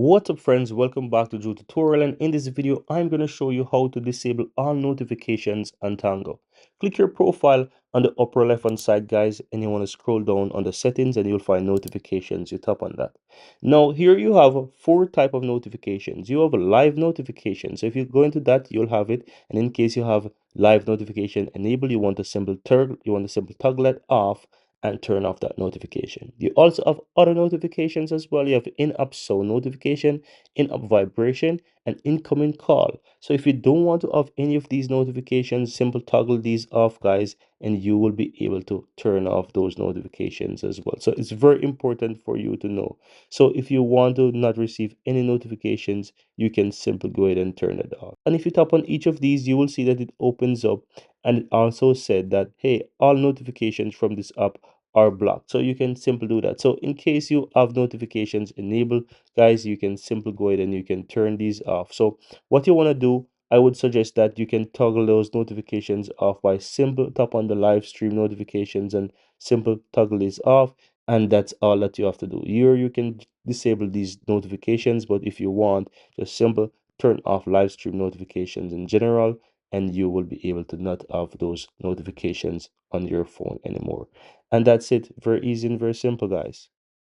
What's up friends, welcome back to Drew Tutorial, and in this video I'm going to show you how to disable all notifications on Tango. Click your profile on the upper left hand side guys, and you want to scroll down on the settings and you'll find notifications. You tap on that. Now here you have four type of notifications. You have a live notification, so if you go into that you'll have it, and in case you have live notification enabled, you want to simple toggle it off and turn off that notification. You also have other notifications as well. You have in-app sound notification, in-app vibration, and incoming call. So if you don't want to have any of these notifications, simple toggle these off guys, and you will be able to turn off those notifications as well. So it's very important for you to know. So if you want to not receive any notifications, you can simply go ahead and turn it off. And if you tap on each of these, you will see that it opens up, and it also said that, hey, all notifications from this app are blocked. So you can simply do that. So in case you have notifications enabled guys, you can simply go ahead and you can turn these off. So what you want to do, I would suggest that you can toggle those notifications off by simple tap on the live stream notifications and simple toggle this off, and that's all that you have to do. Here you can disable these notifications, but if you want, just simple turn off live stream notifications in general, and you will be able to not have those notifications on your phone anymore. And that's it. Very easy and very simple, guys.